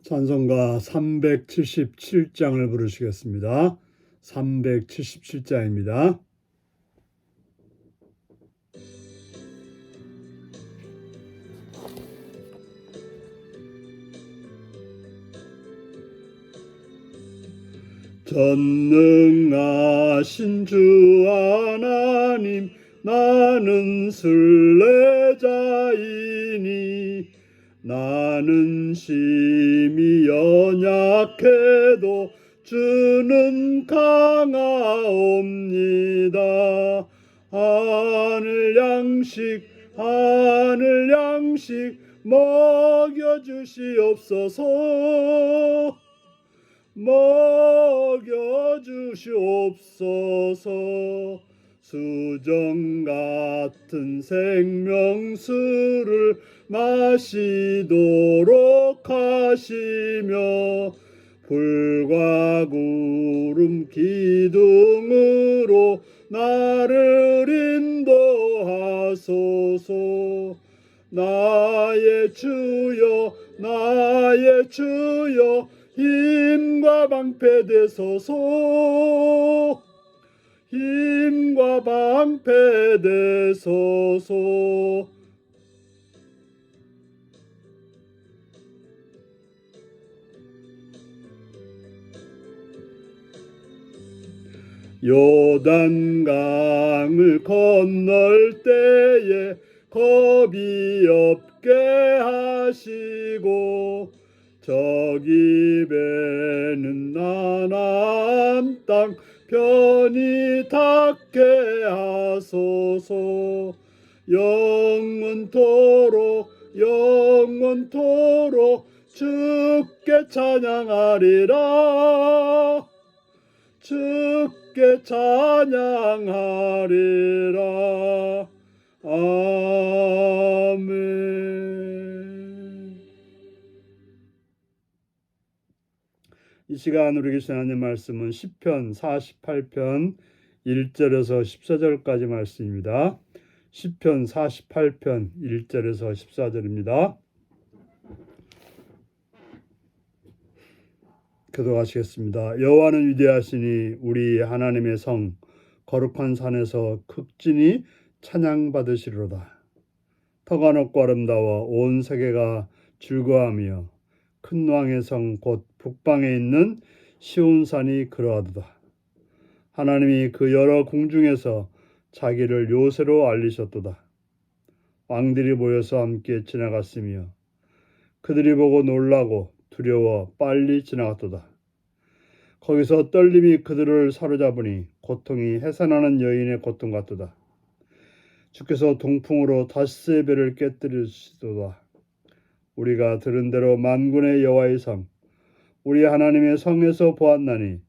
찬송가 377장을 부르시겠습니다. 377장입니다. 전능하신 주 하나님, 나는 순례자이니 나는 심히 연약해도 주는 강하옵니다. 하늘 양식 먹여주시옵소서. 수정 같은 생명수를 마시도록 하시며 불과 구름 기둥으로 나를 인도하소서. 나의 주여 힘과 방패 되소서. 요단강을 건널 때에 겁이 없게 하시고 저기 배는 나나안 땅 편히 닿게 하소서. 영원토록 주께 찬양하리라. 아멘. 이 시간 우리 계신 하나님 말씀은 시편 48편 1절에서 14절까지 말씀입니다. 시편 48편 1절에서 14절입니다. 기도하시겠습니다. 여호와는 위대하시니 우리 하나님의 성 거룩한 산에서 극진히 찬양받으시리로다. 터가 높고 아름다워 온 세계가 즐거워하며 큰 왕의 성 곧 북방에 있는 시온산이 그러하도다. 하나님이 그 여러 궁중에서 자기를 요새로 알리셨도다. 왕들이 모여서 함께 지나갔으며 그들이 보고 놀라고 두려워 빨리 지나갔도다. 거기서 떨림이 그들을 사로잡으니 고통이 해산하는 여인의 고통 같도다. 주께서 동풍으로 다시스의 배를 깨뜨리시도다. 우리가 들은 대로 만군의 여호와의 성 우리 하나님의 성에서 보았나니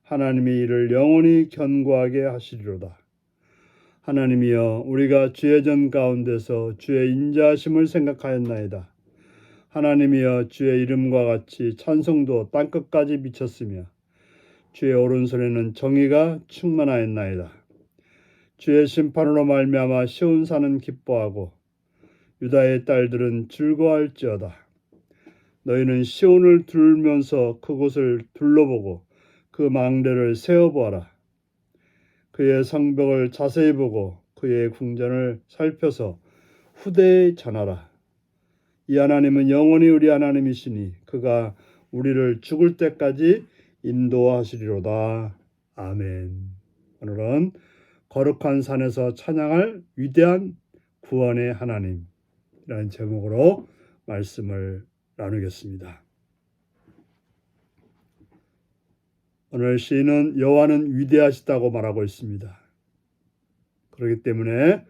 하나님이 이를 영원히 견고하게 하시리로다. 하나님이여, 우리가 주의 전 가운데서 주의 인자하심을 생각하였나이다. 하나님이여, 주의 이름과 같이 찬송도 땅끝까지 미쳤으며 주의 오른손에는 정의가 충만하였나이다. 주의 심판으로 말미암아 시온산은 기뻐하고 유다의 딸들은 즐거워할지어다. 너희는 시온을 둘면서 그곳을 둘러보고 그 망대를 세어보아라. 그의 성벽을 자세히 보고 그의 궁전을 살펴서 후대에 전하라. 이 하나님은 영원히 우리 하나님이시니 그가 우리를 죽을 때까지 인도하시리로다. 아멘. 오늘은 거룩한 산에서 찬양할 위대한 구원의 하나님이라는 제목으로 말씀을 나누겠습니다. 오늘 시인은 여호와는 위대하시다고 말하고 있습니다. 그렇기 때문에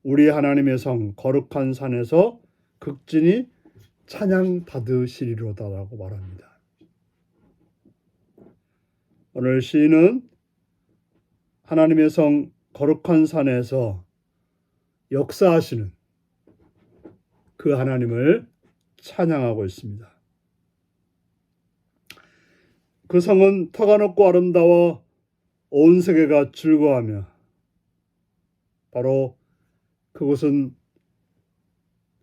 우리 하나님의 성 거룩한 산에서 극진히 찬양 받으시리로다라고 말합니다. 오늘 시인은 하나님의 성 거룩한 산에서 역사하시는 그 하나님을 찬양하고 있습니다. 그 성은 터가 높고 아름다워 온 세계가 즐거워하며 바로 그곳은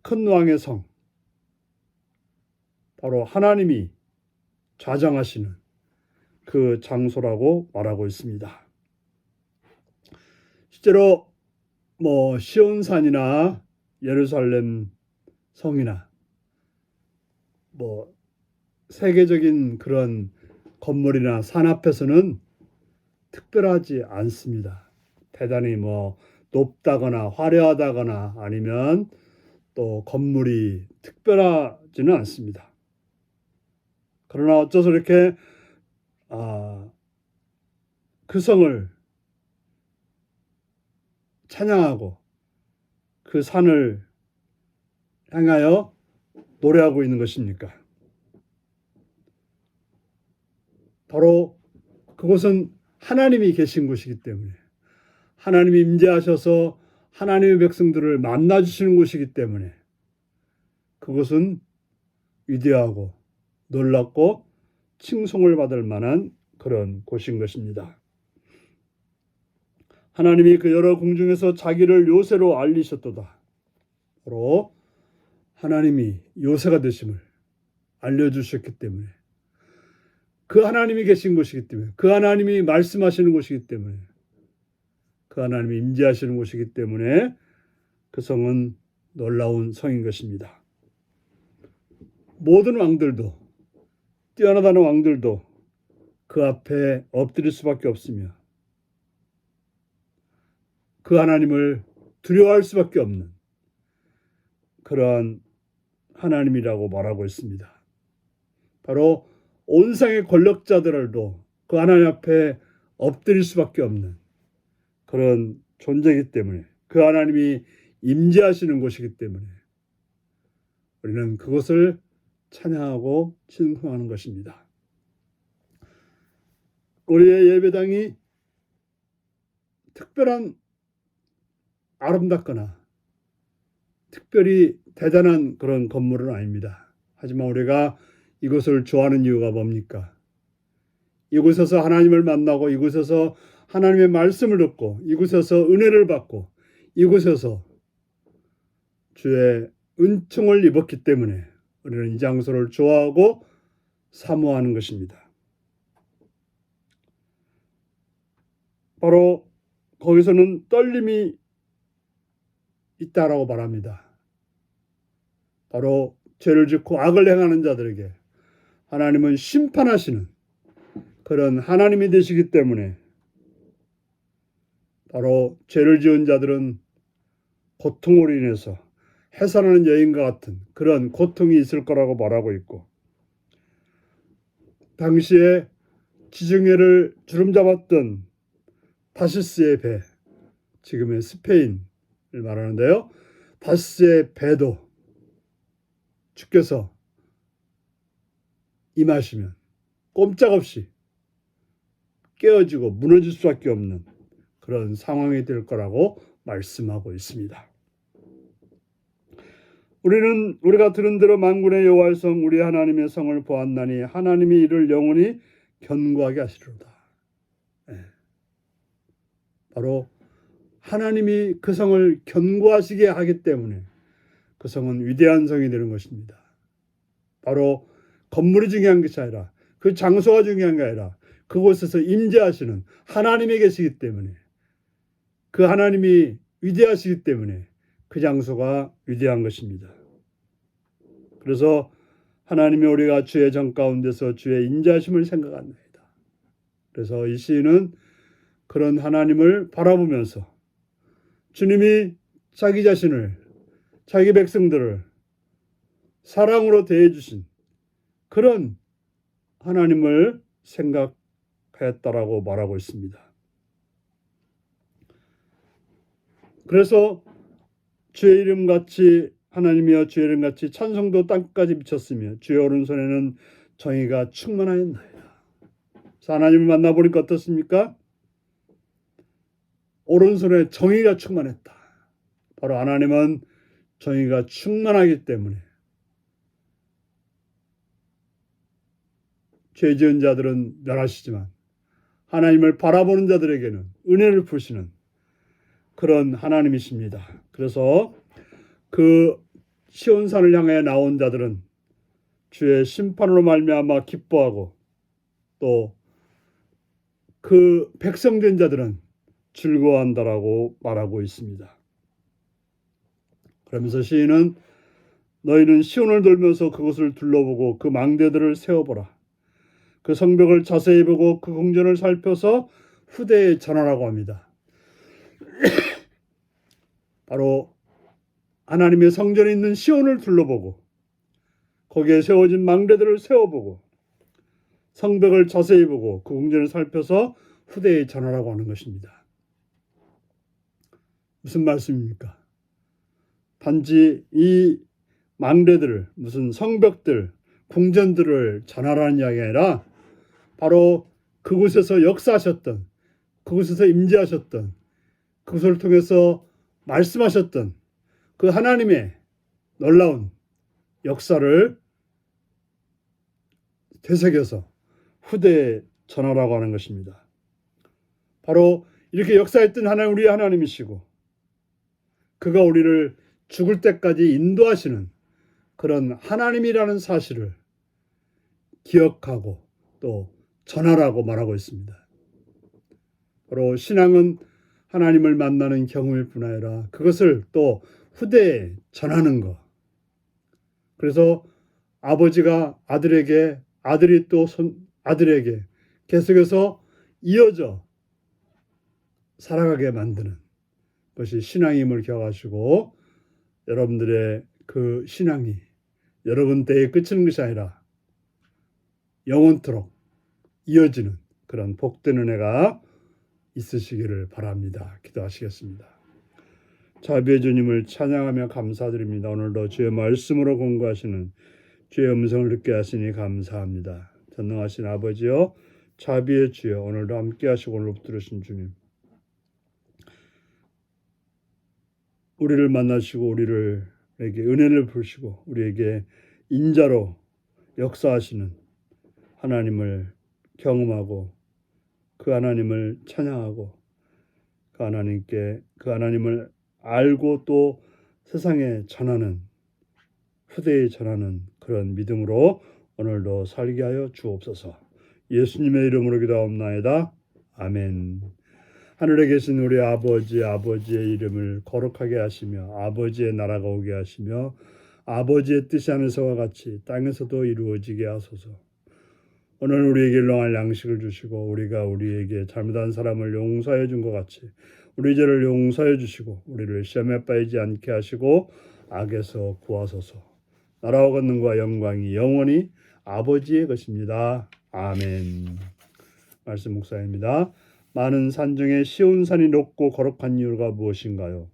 큰 왕의 성, 바로 하나님이 좌정하시는 그 장소라고 말하고 있습니다. 실제로 시온산이나 예루살렘 성이나 세계적인 그런 건물이나 산 앞에서는 특별하지 않습니다. 대단히 높다거나 화려하다거나 아니면 또 건물이 특별하지는 않습니다. 그러나 어째서 이렇게 그 성을 찬양하고 그 산을 향하여 노래하고 있는 것입니까? 바로 그곳은 하나님이 계신 곳이기 때문에, 하나님이 임재하셔서 하나님의 백성들을 만나주시는 곳이기 때문에 그곳은 위대하고 놀랍고 칭송을 받을 만한 그런 곳인 것입니다. 하나님이 그 여러 궁중에서 자기를 요새로 알리셨도다. 바로 하나님이 요새가 되심을 알려주셨기 때문에, 그 하나님이 계신 곳이기 때문에, 그 하나님이 말씀하시는 곳이기 때문에, 그 하나님이 임재하시는 곳이기 때문에 그 성은 놀라운 성인 것입니다. 모든 왕들도, 뛰어나다는 왕들도 그 앞에 엎드릴 수밖에 없으며 그 하나님을 두려워할 수밖에 없는 그러한 하나님이라고 말하고 있습니다. 바로 온 세상의 권력자들도 그 하나님 앞에 엎드릴 수밖에 없는 그런 존재이기 때문에, 그 하나님이 임재하시는 곳이기 때문에 우리는 그것을 찬양하고 칭송하는 것입니다. 우리의 예배당이 특별한 아름답거나 특별히 대단한 그런 건물은 아닙니다. 하지만 우리가 이곳을 좋아하는 이유가 뭡니까? 이곳에서 하나님을 만나고, 이곳에서 하나님의 말씀을 듣고, 이곳에서 은혜를 받고, 이곳에서 주의 은총을 입었기 때문에 우리는 이 장소를 좋아하고 사모하는 것입니다. 바로 거기서는 떨림이 있다라고 말합니다. 바로 죄를 짓고 악을 행하는 자들에게 하나님은 심판하시는 그런 하나님이 되시기 때문에, 바로 죄를 지은 자들은 고통으로 인해서 해산하는 여인과 같은 그런 고통이 있을 거라고 말하고 있고, 당시에 지중해를 주름잡았던 다시스의 배, 지금의 스페인을 말하는데요, 다시스의 배도 주께서 임하시면 꼼짝없이 깨어지고 무너질 수밖에 없는 그런 상황이 될 거라고 말씀하고 있습니다. 우리가 들은 대로 만군의 여호와의 성 우리 하나님의 성을 보았나니 하나님이 이를 영원히 견고하게 하시리로다. 바로 하나님이 그 성을 견고하시게 하기 때문에 그 성은 위대한 성이 되는 것입니다. 바로 건물이 중요한 것이 아니라, 그 장소가 중요한 게 아니라, 그곳에서 임재하시는 하나님이 계시기 때문에, 그 하나님이 위대하시기 때문에 그 장소가 위대한 것입니다. 그래서 하나님이 우리가 주의 정 가운데서 주의 인자하심을 생각합니다. 그래서 이 시인은 그런 하나님을 바라보면서 주님이 자기 자신을, 자기 백성들을 사랑으로 대해주신 그런 하나님을 생각했다라고 말하고 있습니다. 그래서 주의 이름같이, 하나님이여 주의 이름같이 찬송도 땅까지 미쳤으며 주의 오른손에는 정의가 충만하였나이다. 하나님을 만나보니까 어떻습니까? 오른손에 정의가 충만했다. 바로 하나님은 정의가 충만하기 때문에 죄 지은 자들은 멸하시지만 하나님을 바라보는 자들에게는 은혜를 푸시는 그런 하나님이십니다. 그래서 그 시온산을 향해 나온 자들은 주의 심판으로 말미암아 기뻐하고 또 그 백성된 자들은 즐거워한다라고 말하고 있습니다. 그러면서 시인은 너희는 시온을 돌면서 그곳을 둘러보고 그 망대들을 세워보라. 그 성벽을 자세히 보고 그 궁전을 살펴서 후대에 전하라고 합니다. 바로 하나님의 성전에 있는 시온을 둘러보고 거기에 세워진 망대들을 세워보고 성벽을 자세히 보고 그 궁전을 살펴서 후대에 전하라고 하는 것입니다. 무슨 말씀입니까? 단지 이 망대들을, 무슨 성벽들, 궁전들을 전하라는 이야기가 아니라 바로 그곳에서 역사하셨던, 그곳에서 임재하셨던, 그것을 통해서 말씀하셨던 그 하나님의 놀라운 역사를 되새겨서 후대에 전하라고 하는 것입니다. 바로 이렇게 역사했던 하나님, 우리 하나님이시고 그가 우리를 죽을 때까지 인도하시는 그런 하나님이라는 사실을 기억하고 또 전하라고 말하고 있습니다. 바로 신앙은 하나님을 만나는 경험일 뿐 아니라 그것을 또 후대에 전하는 것. 그래서 아버지가 아들에게, 아들이 또 아들에게 계속해서 이어져 살아가게 만드는 것이 신앙임을 기억하시고 여러분들의 그 신앙이 여러분 때에 그치는 것이 아니라 영원토록 이어지는 그런 복된 은혜가 있으시기를 바랍니다. 기도하시겠습니다. 자비의 주님을 찬양하며 감사드립니다. 오늘도 주의 말씀으로 공부하시는 주의 음성을 듣게 하시니 감사합니다. 전능하신 아버지여, 자비의 주여, 오늘도 함께 하시고 오늘 붙들으신 주님, 우리를 만나시고 우리에게 은혜를 부으시고 우리에게 인자로 역사하시는 하나님을 경험하고 그 하나님을 찬양하고 그 하나님을 알고 또 세상에 전하는, 후대에 전하는 그런 믿음으로 오늘도 살게 하여 주옵소서. 예수님의 이름으로 기도하옵나이다. 아멘. 하늘에 계신 우리 아버지의 이름을 거룩하게 하시며 아버지의 나라가 오게 하시며 아버지의 뜻이 하늘에서와 같이 땅에서도 이루어지게 하소서. 오늘 우리에게 일용할 양식을 주시고 우리가 우리에게 잘못한 사람을 용서해 준 것 같이 우리 죄를 용서해 주시고 우리를 시험에 빠지지 않게 하시고 악에서 구하소서. 나라와 권능과 영광이 영원히 아버지의 것입니다. 아멘. 말씀 묵상입니다. 많은 산 중에 시온산이 높고 거룩한 이유가 무엇인가요?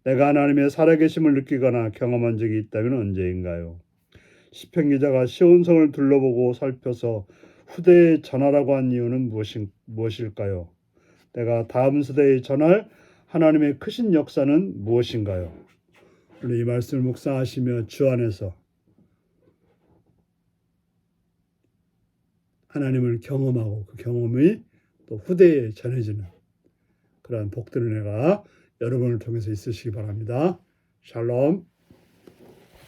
내가 하나님의 살아계심을 느끼거나 경험한 적이 있다면 언제인가요? 시편 기자가 시온성을 둘러보고 살펴서 후대에 전하라고 한 이유는 무엇일까요? 내가 다음 세대에 전할 하나님의 크신 역사는 무엇인가요? 오늘 이 말씀을 묵상하시며 주 안에서 하나님을 경험하고 그 경험이 또 후대에 전해지는 그러한 복된 은혜가 여러분을 통해서 있으시기 바랍니다. 샬롬.